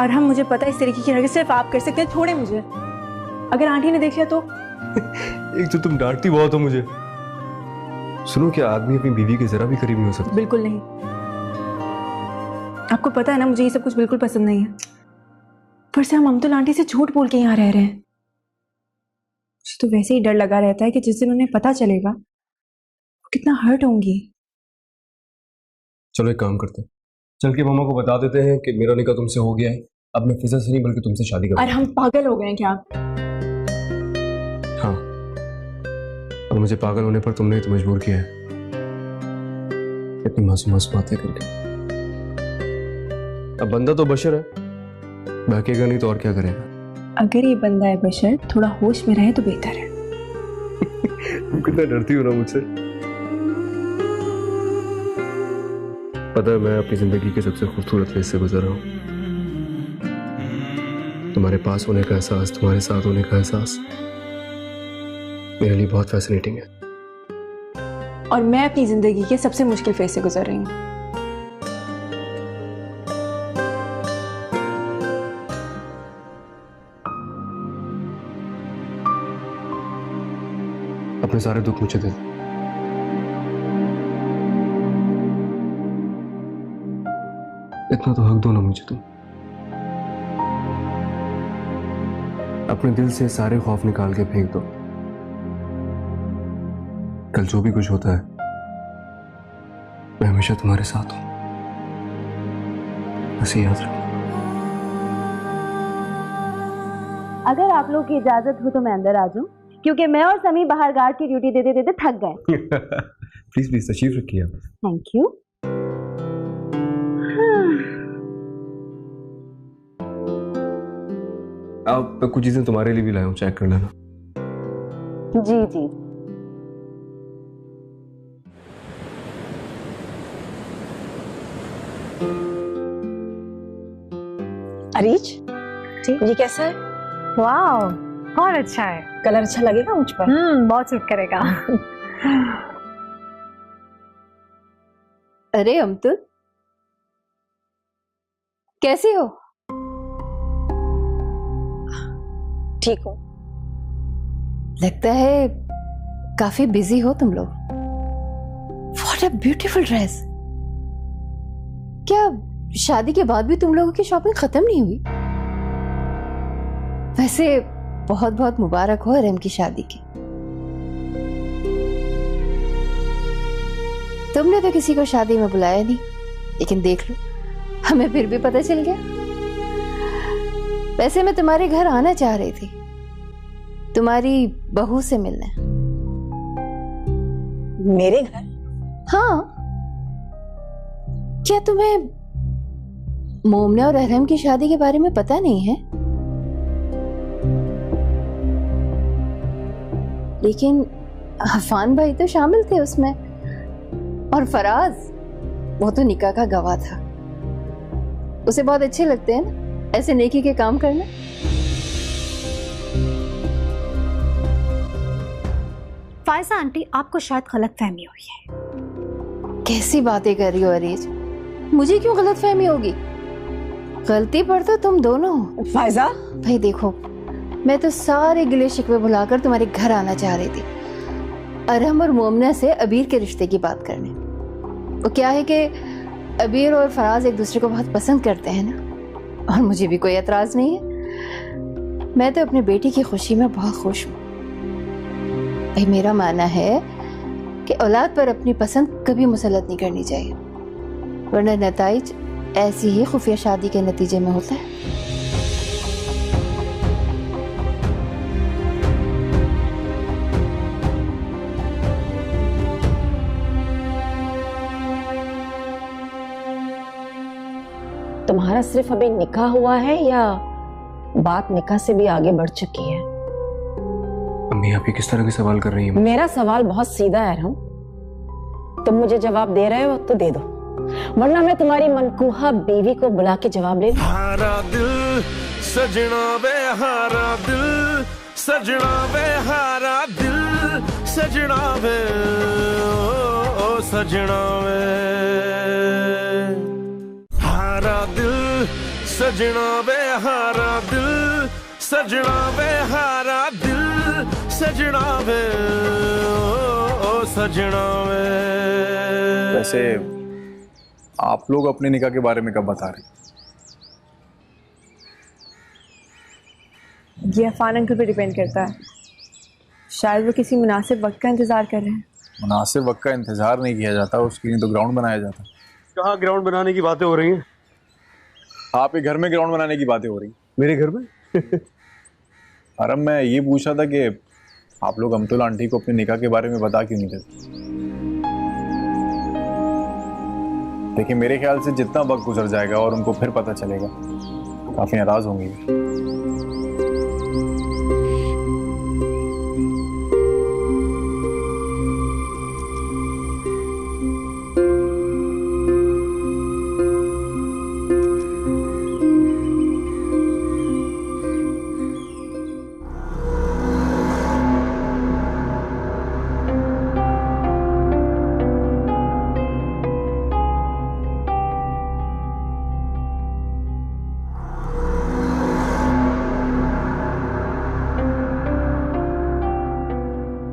और हम, मुझे पता है इस तरीके की हरकत सिर्फ आप कर सकते हैं। छोड़े मुझे, अगर आंटी ने देख लिया तो। एक तो तुम डांटती बहुत हो मुझे। सुनो, क्या आदमी अपनी बीवी के जरा भी करीब नहीं हो सकता? बिल्कुल नहीं। आपको पता है ना, मुझे ये सब कुछ बिल्कुल पसंद नहीं है। पर से हम अमतुल आंटी से झूठ बोल के यहाँ रह रहे हैं। मुझे तो वैसे ही डर लगा रहता है कि जिस दिन उन्हें पता चलेगा वो कितना हर्ट होंगी। चलो एक काम करते हैं, चल के मामा को बता देते हैं कि मेरा निकाह तुमसे हो गया है, अब मैं फिजा से नहीं बल्कि तुमसे शादी करूंगा। और हम पागल हो गए हैं क्या? हाँ, और मुझे पागल होने पर तुमने तो मजबूर किया है इतनी मासूम मासूम बातें करके। अब बंदा तो बशर है, बहकेगा नहीं तो और क्या करेगा। अगर ये बंदा है बशर, थोड़ा होश में रहे तो बेहतर है। तुम कितना डरती हो ना मुझसे। पता है, मैं अपनी जिंदगी के सबसे खूबसूरत फेज से गुजर रहा हूँ। तुम्हारे पास होने का एहसास, तुम्हारे साथ होने का एहसास मेरे लिए बहुत फैसिनेटिंग है। और मैं अपनी जिंदगी के सबसे मुश्किल फेज से गुजर रही हूँ। अपने सारे दुख मुझे दे दो। इतना तो हक दो ना मुझे तुम। अपने दिल से सारे खौफ निकाल के फेंक दो। कल जो भी कुछ होता है मैं हमेशा तुम्हारे साथ हूं, बस याद रखो। अगर आप लोग की इजाजत हो तो मैं अंदर आ जाऊं, क्योंकि मैं और समी बाहर गार्ड की ड्यूटी देते देते थक गए। प्लीज प्लीज तशरीफ रखिए। Thank you. आप कुछ चीजें तुम्हारे लिए भी लाया हूं, चेक कर लेना। जी जी। अरीज जी, ये कैसा है? वाह, बहुत अच्छा है। कलर अच्छा लगेगा मुझ पर? बहुत सूट करेगा। अरे अमतुल, कैसी हो? ठीक हो? लगता है काफी बिजी हो तुम लोग। What a beautiful dress। क्या शादी के बाद भी तुम लोगों की शॉपिंग खत्म नहीं हुई? वैसे बहुत बहुत मुबारक हो रहीम की शादी की। तुमने तो किसी को शादी में बुलाया नहीं, लेकिन देख लो, हमें फिर भी पता चल गया। वैसे मैं तुम्हारे घर आना चाह रही थी, तुम्हारी बहू से मिलने। मेरे घर? हाँ, क्या तुम्हें मोमना और अरहम की शादी के बारे में पता नहीं है? लेकिन अफान भाई तो शामिल थे उसमें, और फराज, वो तो निकाह का गवाह था। उसे बहुत अच्छे लगते हैं ना ऐसे नेकी के काम करना। फायजा आंटी, आपको शायद गलतफहमी हुई है। कैसी बातें कर रही हो अरीज? मुझे क्यों गलतफहमी होगी? गलती पर तो तुम दोनों हो। फायजा भाई देखो, मैं तो सारे गिले शिकवे भुलाकर तुम्हारे घर आना चाह रही थी, अरहम और मोमना से अबीर के रिश्ते की बात करने। वो क्या है कि अबीर और फराज एक दूसरे को बहुत पसंद करते हैं ना, और मुझे भी कोई एतराज नहीं है। मैं तो अपने बेटी की खुशी में बहुत खुश हूँ। भाई मेरा मानना है कि औलाद पर अपनी पसंद कभी मुसल्लत नहीं करनी चाहिए, वरना नताइज ऐसी ही खुफिया शादी के नतीजे में होता है। तुम्हारा सिर्फ अभी निकाह हुआ है या बात निकाह से भी आगे बढ़ चुकी है? अम्मी, आप ये किस तरह के सवाल कर रही हैं? मेरा सवाल बहुत सीधा है अरहम, तुम मुझे जवाब दे रहे हो तो दे दो, वरना मैं तुम्हारी मनकूहा बीवी को बुला के जवाब ले लूं। हारा दिल सजना वे, हारा दिल सजना वे, हारा दिल सजना वे, ओ सजना वे, हारा दिल सजना वे हारा दिल सजना वे हारा दिल सजना वे ओ सजना वे। वैसे आप लोग अपने निकाह के बारे में कब बता रहे? ये अफान अंकल पे डिपेंड करता है। शायद वो किसी मुनासिब वक्त का इंतजार कर रहे हैं। मुनासिब वक्त का इंतजार नहीं किया जाता, उसके लिए तो ग्राउंड बनाया जाता। कहाँ ग्राउंड बनाने की बातें हो रही हैं? आपके घर में ग्राउंड बनाने की बातें हो रही? मेरे घर में? अरे मैं ये पूछ रहा था कि आप लोग अमतुल आंटी को अपने निकाह के बारे में बता क्यों नहीं देते? देखिए मेरे ख्याल से जितना वक्त गुजर जाएगा और उनको फिर पता चलेगा काफी नाराज होंगी।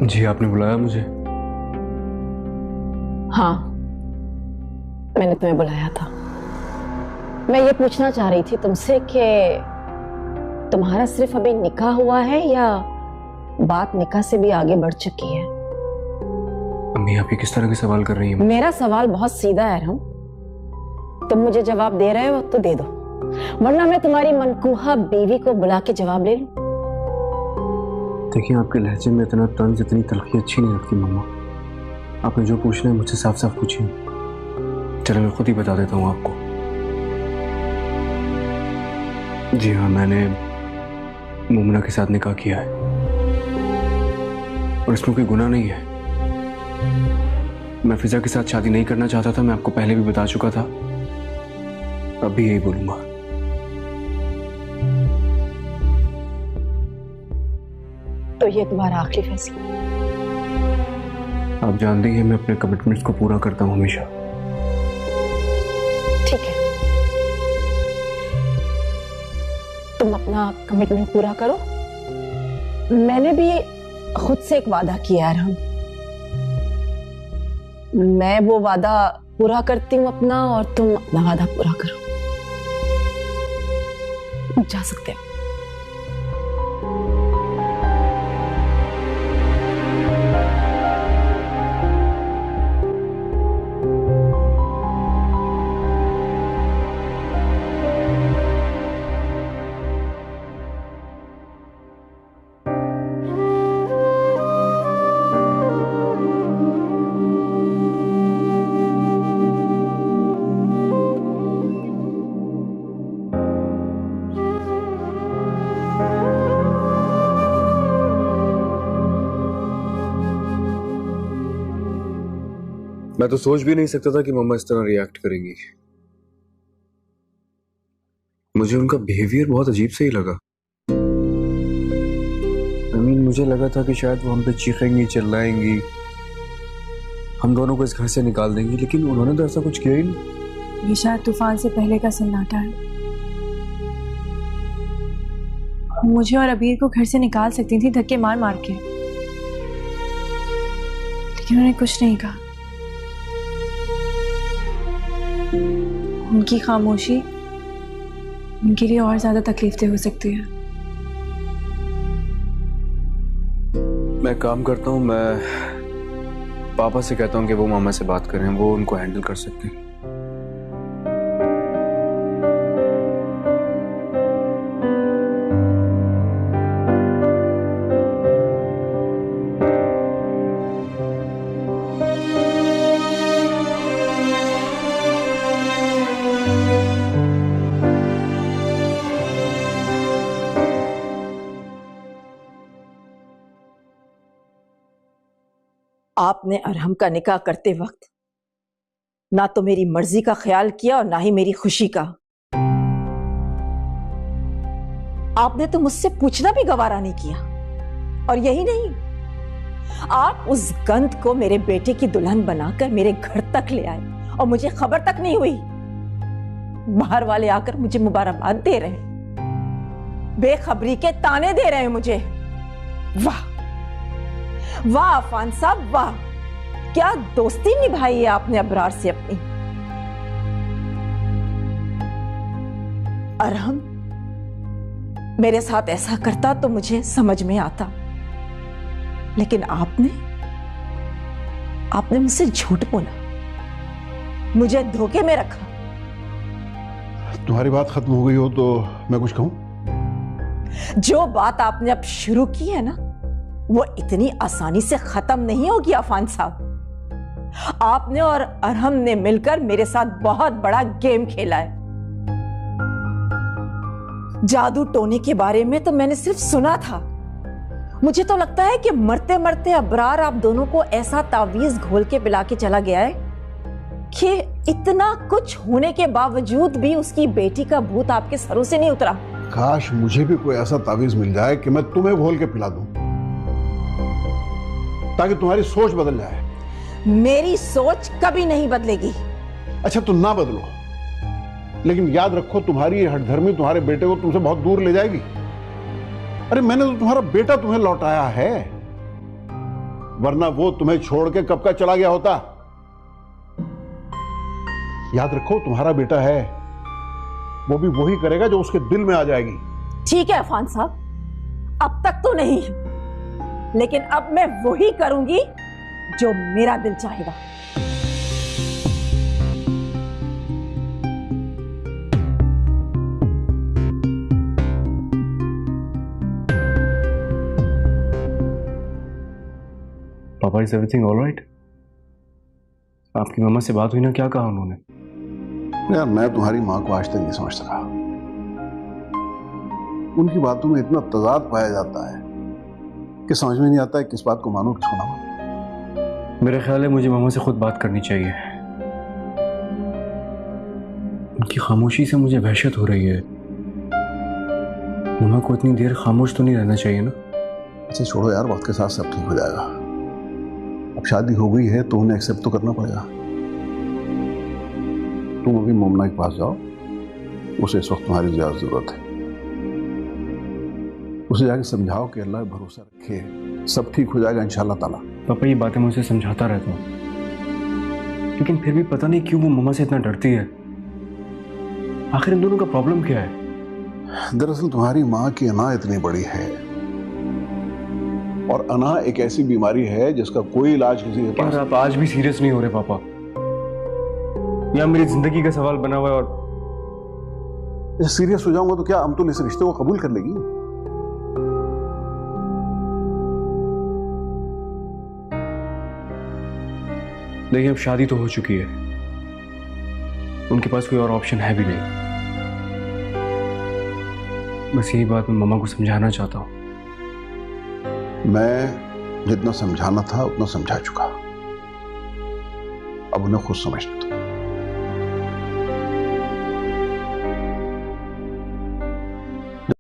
जी आपने बुलाया मुझे? हाँ, मैंने तुम्हें बुलाया था। मैं ये पूछना चाह रही थी तुमसे कि तुम्हारा सिर्फ अभी निकाह हुआ है या बात निकाह से भी आगे बढ़ चुकी है? अम्मी आप ये किस तरह के सवाल कर रही हैं? मेरा सवाल बहुत सीधा है अरहम, तुम मुझे जवाब दे रहे हो तो दे दो, वरना मैं तुम्हारी मनकूहा बीवी को बुला के जवाब ले लूं। देखिए आपके लहजे में इतना तंज, इतनी तलखी अच्छी नहीं लगती मम्मा। आपने जो पूछना है मुझसे साफ साफ पूछिए। चलो मैं खुद ही बता देता हूँ आपको। जी हाँ, मैंने मुमना के साथ निकाह किया है और इसमें कोई गुनाह नहीं है। मैं फिजा के साथ शादी नहीं करना चाहता था, मैं आपको पहले भी बता चुका था, अब भी यही बोलूंगा। तो ये तुम्हारा आखिरी फैसला? आप जानती हैं मैं अपने कमिटमेंट्स को पूरा करता हूं हमेशा। ठीक है, तुम अपना कमिटमेंट पूरा करो। मैंने भी खुद से एक वादा किया है, मैं वो वादा पूरा करती हूँ अपना, और तुम अपना वादा पूरा करो। जा सकते हैं। मैं तो सोच भी नहीं सकता था कि मम्मा इस तरह रिएक्ट करेंगी। मुझे उनका बिहेवियर बहुत अजीब से ही लगा। मुझे लगा था कि शायद वो हम पे चीखेंगी, चिल्लाएंगी, हम दोनों को इस घर से निकाल देंगी, लेकिन उन्होंने तो ऐसा कुछ किया ही नहीं। ये शायद तूफान से पहले का सन्नाटा है। मुझे और अबीर को घर से निकाल सकती थी धक्के मार मार के, लेकिन उन्होंने कुछ नहीं कहा। उनकी खामोशी उनके लिए और ज्यादा तकलीफदेह हो सकती है। मैं काम करता हूँ, मैं पापा से कहता हूँ कि वो मामा से बात करें, वो उनको हैंडल कर सकते हैं। आपने अरहम का निकाह करते वक्त ना तो मेरी मर्जी का ख्याल किया और ना ही मेरी खुशी का। आपने तो मुझसे पूछना भी गवारा नहीं किया। और यही नहीं, आप उस गंद को मेरे बेटे की दुल्हन बनाकर मेरे घर तक ले आए और मुझे खबर तक नहीं हुई। बाहर वाले आकर मुझे मुबारकबाद दे रहे हैं, बेखबरी के ताने दे रहे हैं मुझे। वाह वाह अफान साहब वाह, क्या दोस्ती निभाई है आपने अबरार से अपनी। अरहम मेरे साथ ऐसा करता तो मुझे समझ में आता, लेकिन आपने मुझसे झूठ बोला, मुझे धोखे में रखा। तुम्हारी बात खत्म हो गई हो तो मैं कुछ कहूं? जो बात आपने अब शुरू की है ना, वो इतनी आसानी से खत्म नहीं होगी अफान साहब। आपने और अरहम ने मिलकर मेरे साथ बहुत बड़ा गेम खेला है। जादू टोने के बारे में तो मैंने सिर्फ सुना था, मुझे तो लगता है कि मरते मरते अबरार आप दोनों को ऐसा तावीज घोल के पिला के चला गया है कि इतना कुछ होने के बावजूद भी उसकी बेटी का भूत आपके सरों से नहीं उतरा। काश मुझे भी कोई ऐसा तावीज मिल जाए कि मैं तुम्हें घोल के पिला दूं, ताकि तुम्हारी सोच बदल जाए। मेरी सोच कभी नहीं बदलेगी। अच्छा तुम ना बदलो, लेकिन याद रखो तुम्हारी ये हठधर्मी तुम्हारे बेटे को तुमसे बहुत दूर ले जाएगी। अरे मैंने तो तुम्हारा बेटा तुम्हें लौटाया है, वरना वो तुम्हें छोड़ के कब का चला गया होता। याद रखो तुम्हारा बेटा है, वो भी वही करेगा जो उसके दिल में आ जाएगी। ठीक है अफान साहब, अब तक तो नहीं, लेकिन अब मैं वही करूंगी जो मेरा दिल चाहेगा। पापा इज एवरीथिंग ऑलराइट? आपकी मम्मा से बात हुई ना, क्या कहा उन्होंने? यार मैं तुम्हारी माँ को आज तक नहीं समझ सका। उनकी बातों में इतना तजाद पाया जाता है कि समझ में नहीं आता है किस बात को मानो किसको ना मानो। मेरा ख्याल है मुझे मम्मा से खुद बात करनी चाहिए। उनकी खामोशी से मुझे वहशत हो रही है। मम्मा को इतनी देर खामोश तो नहीं रहना चाहिए ना। अच्छा छोड़ो यार, वक्त के साथ सब ठीक हो जाएगा। अब शादी हो गई है तो उन्हें एक्सेप्ट तो करना पड़ेगा। तुम अभी मोमना के पास जाओ, उसे इस वक्त तुम्हारी ज्यादा जरूरत है। उसे जाके समझाओ कि अल्लाह पे भरोसा रखे, सब ठीक हो जाएगा इंशाअल्लाह ताला। पापा ये बातें मैं उसे समझाता रहता हूँ, लेकिन फिर भी पता नहीं क्यों वो मम्मा से इतना डरती है। आखिर इन दोनों का प्रॉब्लम क्या है? दरअसल तुम्हारी माँ की अना इतनी बड़ी है, और अना एक ऐसी बीमारी है जिसका कोई इलाज किसी के पास। आप आज भी सीरियस नहीं हो रहे पापा? यहाँ मेरी जिंदगी का सवाल बना हुआ है और सीरियस हो जाऊंगा तो क्या अमतुल इस रिश्ते को कबूल कर लेगी? देखिए अब शादी तो हो चुकी है, उनके पास कोई और ऑप्शन है भी नहीं। बस यही बात मैं मम्मा को समझाना चाहता हूँ। मैं जितना समझाना था उतना समझा चुका, अब उन्हें खुद समझने दो।